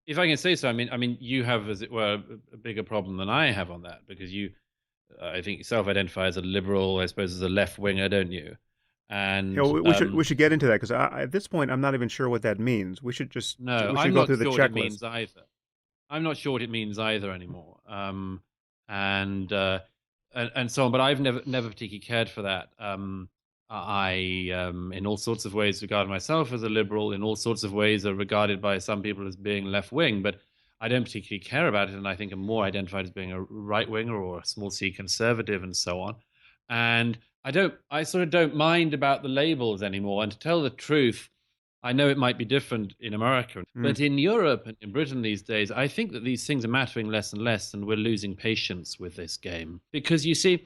if I can say so, I mean, you have, as it were, a bigger problem than I have on that because you, I think, you self-identify as a liberal, I suppose, as a left winger, don't you? You know, And we should get into that because at this point I'm not even sure what that means. no, We should I'm go not through the sure what it checklist. means either. I'm not sure what it means either anymore. And, and so on. But I've never particularly cared for that. I, in all sorts of ways, regard myself as a liberal. In all sorts of ways, are regarded by some people as being left wing. But I don't particularly care about it, and I think I'm more identified as being a right winger or a small c conservative, and so on. And I sort of don't mind about the labels anymore. And to tell the truth, I know it might be different in America, Mm. but in Europe and in Britain these days, I think that these things are mattering less and less, and we're losing patience with this game. Because you see,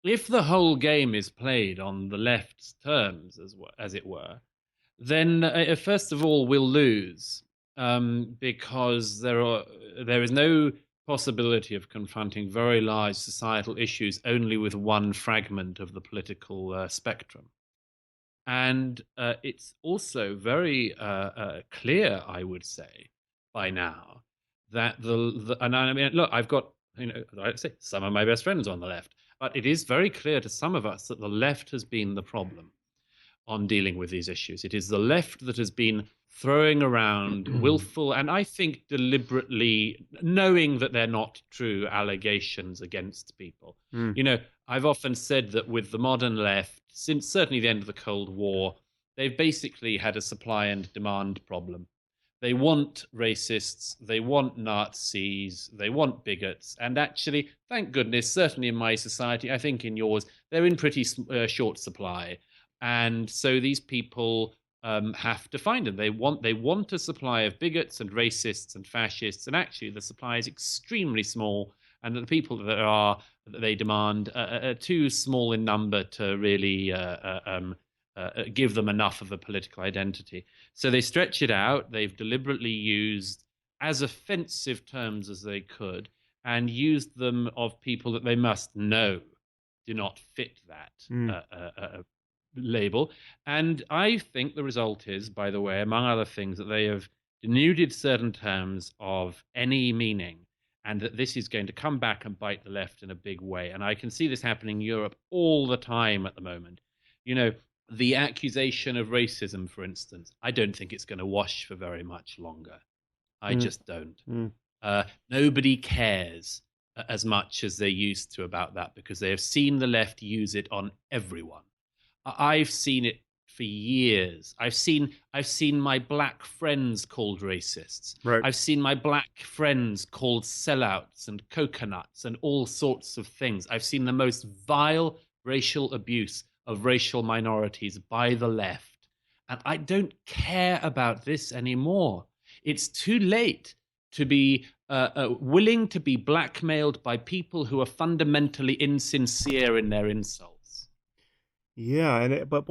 if the whole game is played on the left's terms, as it were, then first of all we'll lose because there is no possibility of confronting very large societal issues only with one fragment of the political spectrum. And it's also very clear, I would say, by now that and I mean, look, I've got, I say some of my best friends on the left, but it is very clear to some of us that the left has been the problem on dealing with these issues. It is the left that has been throwing around willful and I think deliberately, knowing that they're not true, allegations against people. Mm. You know, I've often said that with the modern left, since certainly the end of the Cold War, they've basically had a supply and demand problem. They want racists, they want Nazis, they want bigots, and actually, thank goodness, certainly in my society, I think in yours, they're in pretty short supply. And so these people have to find them. They want a supply of bigots and racists and fascists, and actually the supply is extremely small, and the people that they demand are too small in number to really give them enough of a political identity. So they stretch it out. They've deliberately used as offensive terms as they could, and used them of people that they must know do not fit that Mm. label. And I think the result is, by the way, among other things, that they have denuded certain terms of any meaning, and that this is going to come back and bite the left in a big way. And I can see this happening in Europe all the time at the moment. You know, the accusation of racism, for instance, I don't think it's going to wash for very much longer. I Mm. just don't. Mm. Nobody cares as much as they used to about that because they have seen the left use it on everyone. I've seen it for years. I've seen my black friends called racists. Right. I've seen my black friends called sellouts and coconuts and all sorts of things. I've seen the most vile racial abuse of racial minorities by the left. And I don't care about this anymore. It's too late to be willing to be blackmailed by people who are fundamentally insincere in their insults. Yeah, but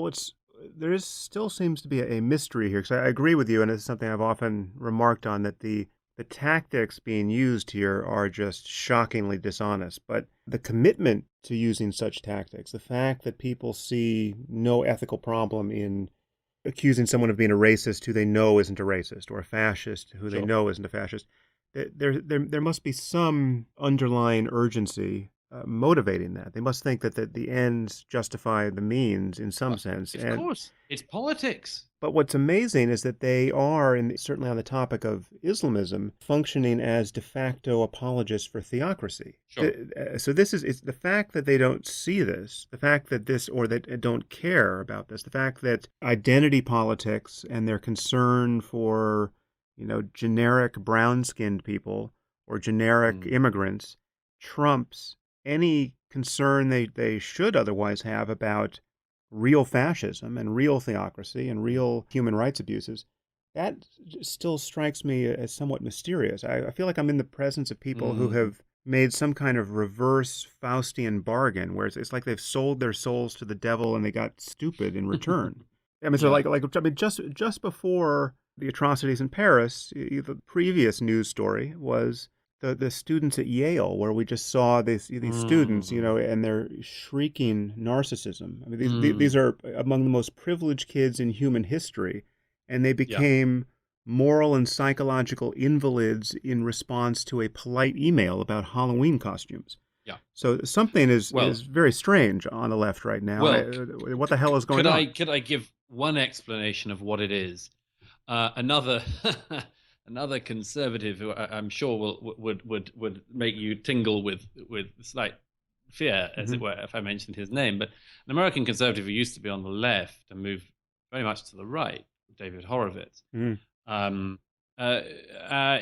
there is still seems to be a mystery here because I agree with you, and it's something I've often remarked on that the tactics being used here are just shockingly dishonest. But the commitment to using such tactics, the fact that people see no ethical problem in accusing someone of being a racist who they know isn't a racist, or a fascist who they Sure. know isn't a fascist, there must be some underlying urgency motivating that. They must think that the ends justify the means in some sense. Of And course, it's politics. but what's amazing is that they are, and certainly on the topic of Islamism, functioning as de facto apologists for theocracy. Sure. So this is it's the fact that they don't see this, the fact that this, or that don't care about this, the fact that identity politics and their concern for, generic brown-skinned people or generic Mm. immigrants trumps any concern they should otherwise have about real fascism and real theocracy and real human rights abuses, that still strikes me as somewhat mysterious. I feel like I'm in the presence of people who Mm. have made some kind of reverse Faustian bargain where it's like they've sold their souls to the devil and they got stupid in return. I mean, so Yeah. just before the atrocities in Paris, the previous news story was the students at Yale, where we just saw these students, Mm. and their shrieking narcissism. I mean, these Mm. are among the most privileged kids in human history, and they Yeah. became moral and psychological invalids in response to a polite email about Halloween costumes. Yeah. So something Well, is very strange on the left right now. well, What the hell is going on? could I give one explanation of what it is? Another another conservative who I'm sure would make you tingle with slight fear, as Hmm. it were, if I mentioned his name. But an American conservative who used to be on the left and moved very much to the right, David Horowitz. Mm. Um,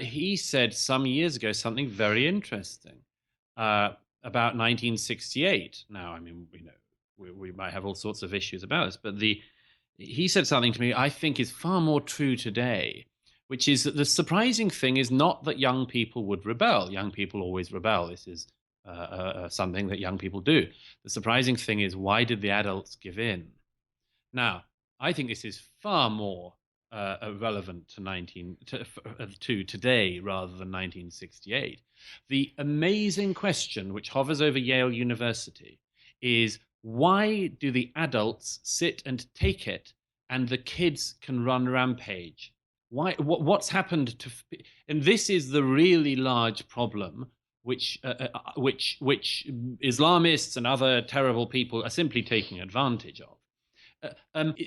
he said some years ago something very interesting uh, about 1968. Now, I mean, we know we might have all sorts of issues about this, but he said something to me I think is far more true today, which is that the surprising thing is not that young people would rebel. Young people always rebel. This is something that young people do. The surprising thing is, why did the adults give in? Now, I think this is far more relevant to today rather than 1968. The amazing question which hovers over Yale University is, why do the adults sit and take it and the kids can run rampage? Why? What's happened to? And this is the really large problem which Islamists and other terrible people are simply taking advantage of.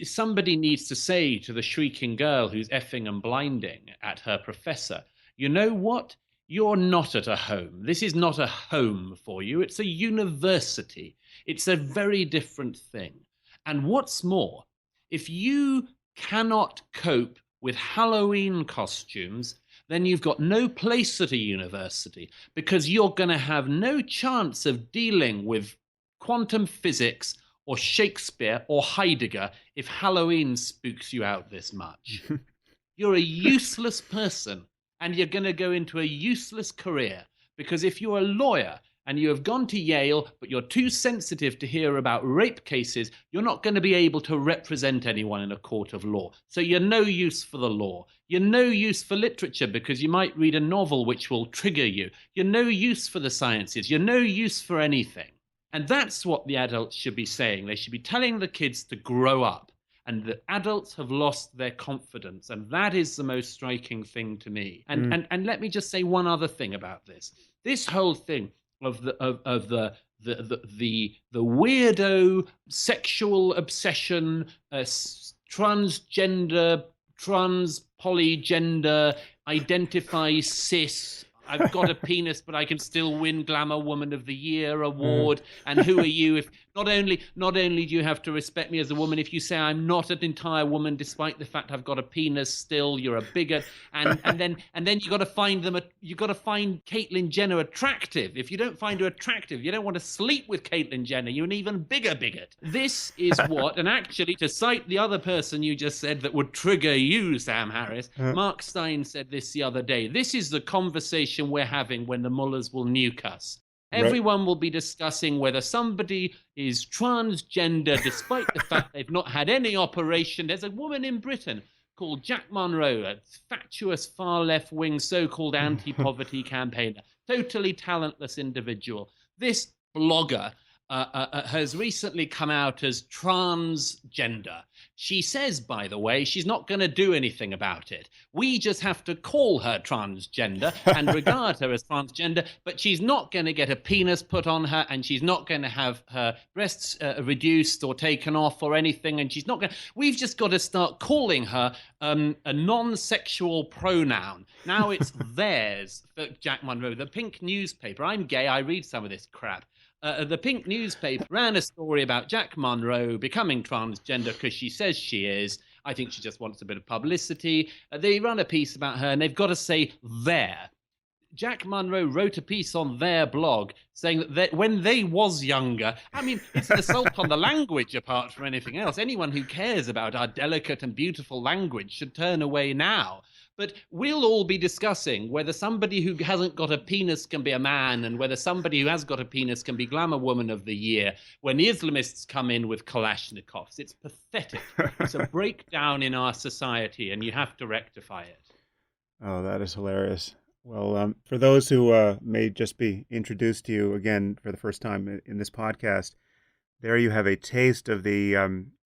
Somebody needs to say to the shrieking girl who's effing and blinding at her professor, you know what? You're not at a home. This is not a home for you. It's a university. It's a very different thing. And what's more, if you cannot cope with Halloween costumes, then you've got no place at a university, because you're going to have no chance of dealing with quantum physics or Shakespeare or Heidegger if Halloween spooks you out this much. You're a useless person, and you're going to go into a useless career, because if you're a lawyer and you have gone to Yale, but you're too sensitive to hear about rape cases, you're not going to be able to represent anyone in a court of law. So you're no use for the law. You're no use for literature, because you might read a novel which will trigger you. You're no use for the sciences. You're no use for anything. And that's what the adults should be saying. They should be telling the kids to grow up. And the adults have lost their confidence. And that is the most striking thing to me. And Mm. and let me just say one other thing about this. This whole thing of the weirdo sexual obsession, transgender, trans polygender, identify cis. I've got a penis, but I can still win Glamour Woman of the Year Mm. award. And who are you? If not only do you have to respect me as a woman, if you say I'm not an entire woman, despite the fact I've got a penis, still you're a bigot. And then you got to find them. You got to find Caitlyn Jenner attractive. If you don't find her attractive, you don't want to sleep with Caitlyn Jenner. You're an even bigger bigot. This is what, and actually, to cite the other person you just said that would trigger you, Sam Harris, Mark Stein said this the other day. This is the conversation we're having when the mullahs will nuke us. Right. Everyone will be discussing whether somebody is transgender despite the fact they've not had any operation. There's a woman in Britain called Jack Monroe, a fatuous far left-wing so-called anti-poverty campaigner, totally talentless individual. This blogger has recently come out as transgender. She says, by the way, she's not going to do anything about it. We just have to call her transgender and regard her as transgender, but she's not going to get a penis put on her, and she's not going to have her breasts reduced or taken off or anything, and she's not going to... We've just got to start calling her a non-sexual pronoun. Now it's theirs for Jack Monroe. The Pink newspaper, I'm gay, I read some of this crap. The Pink newspaper ran a story about Jack Monroe becoming transgender because she says she is. I think she just wants a bit of publicity. They run a piece about her, and they've got to say there. Jack Monroe wrote a piece on their blog saying that when they was younger, I mean, it's an assault on the language apart from anything else. Anyone who cares about our delicate and beautiful language should turn away now. But we'll all be discussing whether somebody who hasn't got a penis can be a man, and whether somebody who has got a penis can be Glamour Woman of the Year when the Islamists come in with Kalashnikovs. It's pathetic. It's a breakdown in our society, and you have to rectify it. Oh, that is hilarious. Well, for those who may just be introduced to you again for the first time in this podcast, There you have a taste of the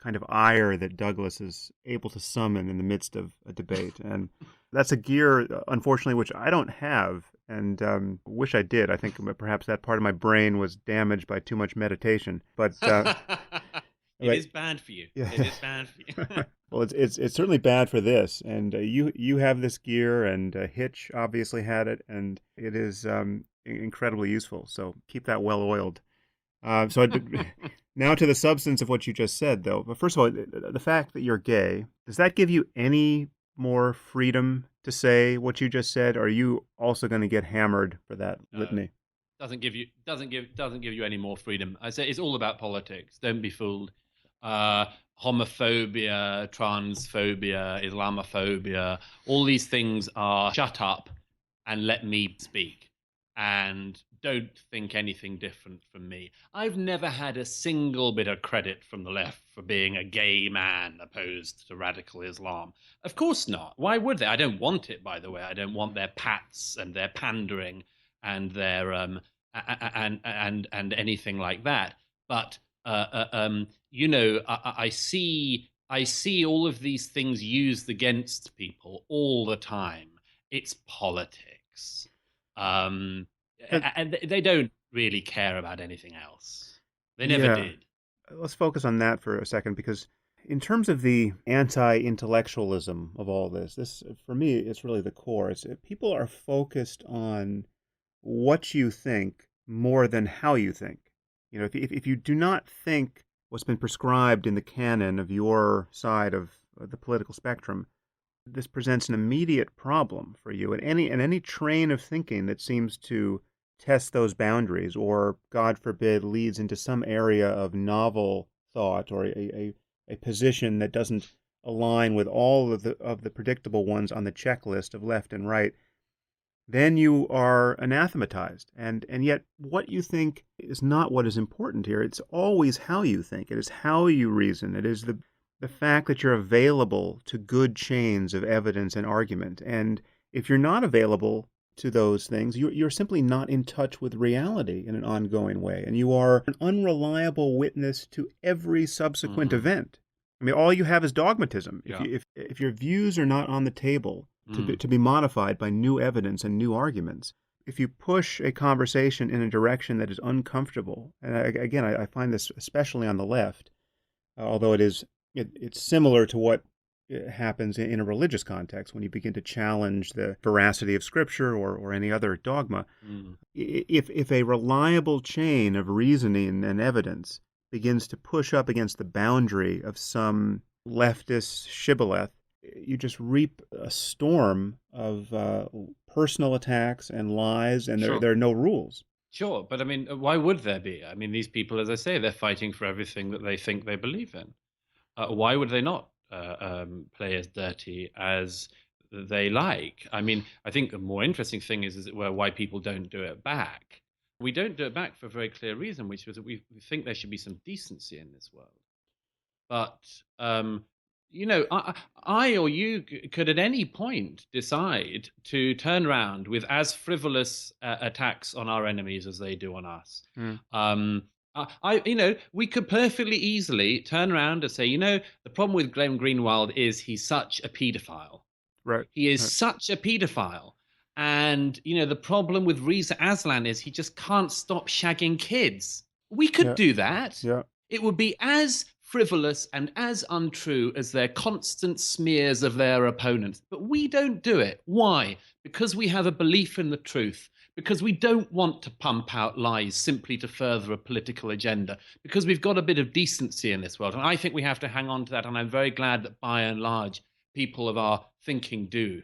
kind of ire that Douglas is able to summon in the midst of a debate. And that's a gear, unfortunately, which I don't have and wish I did. I think perhaps that part of my brain was damaged by too much meditation. It But is bad for you. yeah. It is bad for you. Well, it's certainly bad for this, and you have this gear, and Hitch obviously had it, and it is incredibly useful. So keep that well oiled. Now to the substance of what you just said, though. But first of all, the fact that you're gay, does that give you any more freedom to say what you just said? Or are you also going to get hammered for that No, litany? doesn't give you any more freedom. I say it's all about politics. Don't be fooled. Uh, Homophobia, transphobia, Islamophobia, all these things are shut up and let me speak. And don't think anything different from me. I've never had a single bit of credit from the left for being a gay man opposed to radical Islam. Of course not. Why would they? I don't want it, by the way. I don't want their pats and their pandering and their and anything like that. But I see all of these things used against people all the time. It's politics, um, And, and they don't really care about anything else. They never yeah, did. let's focus on that for a second because in terms of the anti-intellectualism of all this for me it's really the core. It's people are focused on what you think more than how you think. You know, if you do not think what's been prescribed in the canon of your side of the political spectrum, this presents an immediate problem for you. And any train of thinking that seems to test those boundaries, or God forbid, leads into some area of novel thought or a position that doesn't align with all of the predictable ones on the checklist of left and right, then you are anathematized. And yet what you think is not what is important here. It's always how you think. It is how you reason. It is the fact that you're available to good chains of evidence and argument. And if you're not available to those things, you're simply not in touch with reality in an ongoing way. And you are an unreliable witness to every subsequent Mm-hmm. event. I mean, all you have is dogmatism. Yeah. If your views are not on the table Mm. to be modified by new evidence and new arguments, if you push a conversation in a direction that is uncomfortable, and again, I find this especially on the left, although it's similar to what happens in a religious context when you begin to challenge the veracity of Scripture or any other dogma. Mm. If a reliable chain of reasoning and evidence begins to push up against the boundary of some leftist shibboleth, you just reap a storm of personal attacks and lies, and Sure. there are no rules. Sure, but I mean, why would there be? I mean, these people, as I say, they're fighting for everything that they think they believe in. Why would they not play as dirty as they like? I mean, I think the more interesting thing is why people don't do it back. We don't do it back for a very clear reason, which is that we think there should be some decency in this world. But I or you could at any point decide to turn around with as frivolous attacks on our enemies as they do on us. Mm, We could perfectly easily turn around and say, the problem with Glenn Greenwald is he's such a paedophile. right. He is Right. such a paedophile. And, the problem with Reza Aslan is he just can't stop shagging kids. We could Yeah. do that. Yeah. It would be as frivolous and as untrue as their constant smears of their opponents. But we don't do it. Why? Because we have a belief in the truth. Because we don't want to pump out lies simply to further a political agenda. Because we've got a bit of decency in this world. And I think we have to hang on to that. And I'm very glad that by and large, people of our thinking do.